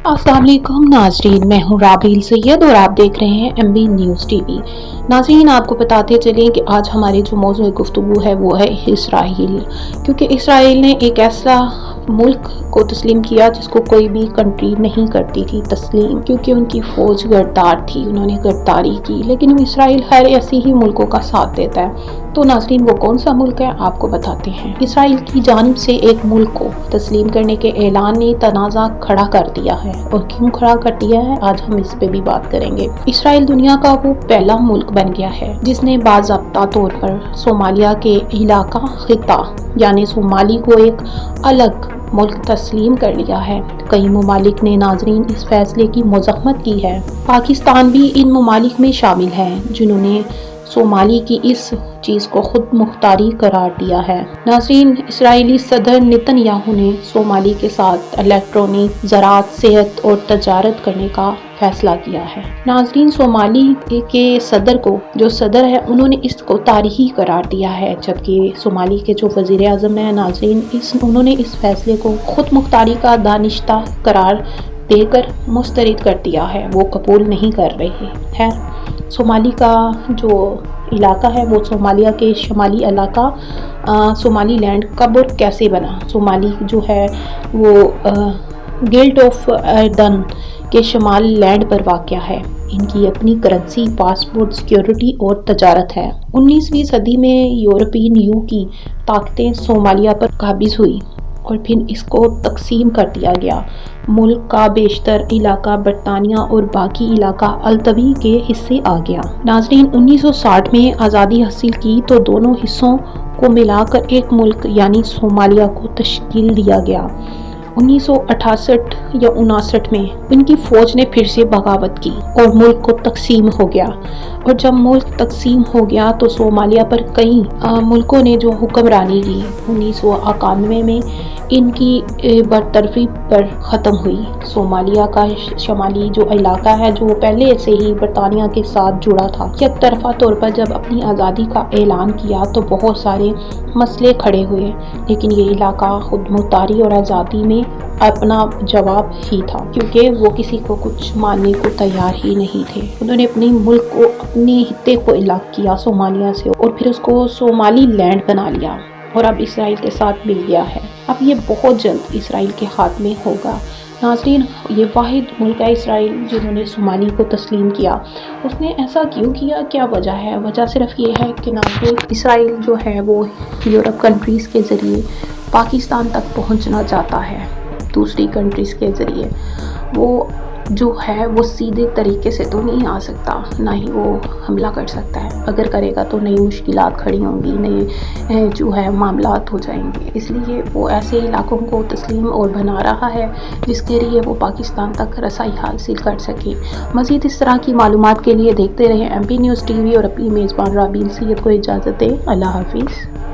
अस्सलाम वालेकुम नाजरीन, मैं हूँ राबील सैयद और आप देख रहे हैं MB न्यूज़ TV। नाजरीन, आपको बताते चलें कि आज हमारी जो मौजूद गुफ्तगू है वो है इसराइल, क्योंकि इसराइल ने एक ऐसा मुल्क को तस्लीम किया जिसको कोई भी कंट्री नहीं करती थी तस्लीम, क्योंकि उनकी फ़ौज गद्दार थी, उन्होंने गद्दारी की। लेकिन इसराइल हर ऐसे ही मुल्कों का साथ देता है। तो नाज़रीन, वो कौन सा मुल्क है आपको बताते हैं। इसराइल की जानिब से एक मुल्क को तस्लीम करने के ऐलान ने तनाज़ा खड़ा कर दिया है, और क्यों खड़ा कर दिया है आज हम इस पे भी बात करेंगे। इसराइल दुनिया का वो पहला मुल्क बन गया है जिसने बाज़ाब्ता तौर पर सोमालिया के इलाका खिता यानी सोमाली को एक अलग मुल्क तस्लीम कर लिया है। कई ममालिक ने नाजरीन इस फैसले की मज़म्मत की है। पाकिस्तान भी इन ममालिक में शामिल है जिन्होंने सोमाली की इस चीज़ को खुद मुख्तारी करार दिया है। नाज़रीन, इसराइली सदर नेतन्याहू ने सोमाली के साथ इलेक्ट्रॉनिक, ज़राअत, सेहत और तजारत करने का फैसला किया है। नाज़रीन, सोमाली के सदर को जो सदर है उन्होंने इसको तारीखी करार दिया है, जबकि सोमाली के जो वज़ीर आज़म है नाज़रीन उन्होंने इस फैसले को खुद मुख्तारी का दानिश्ता करार देकर मुस्तरद कर दिया है, वो कबूल नहीं कर रहे हैं। सोमाली का जो इलाका है वो सोमालिया के शमाली इलाका सोमाली लैंड कब और कैसे बना। सोमाली जो है वो गिल्ड ऑफ अर्दन के शमाल लैंड पर वाक़या है। इनकी अपनी करेंसी, पासपोर्ट, सिक्योरिटी और तजारत है। 19वीं सदी में यूरोपियन यू की ताकतें सोमालिया पर काबिज हुई और फिर इसको तकसीम कर दिया गया। मुल्क का बेशतर इलाका बरतानिया और बाकी इलाका अल्तवी के हिस्से आ गया। नाजरीन, 1960 में आज़ादी हासिल की तो दोनों हिस्सों को मिलाकर एक मुल्क यानी सोमालिया को तश्कील दिया गया। 1968 या 59 में उनकी फ़ौज ने फिर से बगावत की और मुल्क को तकसीम हो गया। और जब मुल्क तकसीम हो गया तो सोमालिया पर कई मुल्कों ने जो हुक्मरानी की 1991 में इनकी बरतरफी पर ख़त्म हुई। सोमालिया का शमाली जो इलाका है जो पहले से ही बरतानिया के साथ जुड़ा था, एक तरफा तौर पर जब अपनी आज़ादी का ऐलान किया तो बहुत सारे मसले खड़े हुए, लेकिन ये इलाका खुद मुख्तारी और आज़ादी में अपना जवाब ही था, क्योंकि वो किसी को कुछ मानने को तैयार ही नहीं थे। उन्होंने अपने मुल्क को, अपने हिस्से को अलग किया सोमालिया से और फिर उसको सोमाली लैंड बना लिया और अब इसराइल के साथ मिल गया है। अब ये बहुत जल्द इसराइल के हाथ में होगा। नाज़रीन, ये वाहिद मुल्क है इसराइल जिन्होंने सोमाली को तस्लीम किया। उसने ऐसा क्यों किया, क्या वजह है? वजह सिर्फ ये है कि नाज़रीन, इसराइल जो है वो यूरोप कंट्रीज़ के ज़रिए पाकिस्तान तक पहुंचना चाहता है। दूसरी कंट्रीज़ के ज़रिए वो जो है वो सीधे तरीके से तो नहीं आ सकता, ना ही वो हमला कर सकता है। अगर करेगा तो नई मुश्किलात खड़ी होंगी, नए जो है मामलात हो जाएंगे। इसलिए वो ऐसे इलाकों को तस्लीम और बना रहा है जिसके लिए वो पाकिस्तान तक रसाई हासिल कर सके। मज़ीद इस तरह की मालूमात के लिए देखते रहें MB न्यूज़ TV और अपनी मेज़बान राबील सैयद को इजाज़त दें। अल्लाह हाफिज़।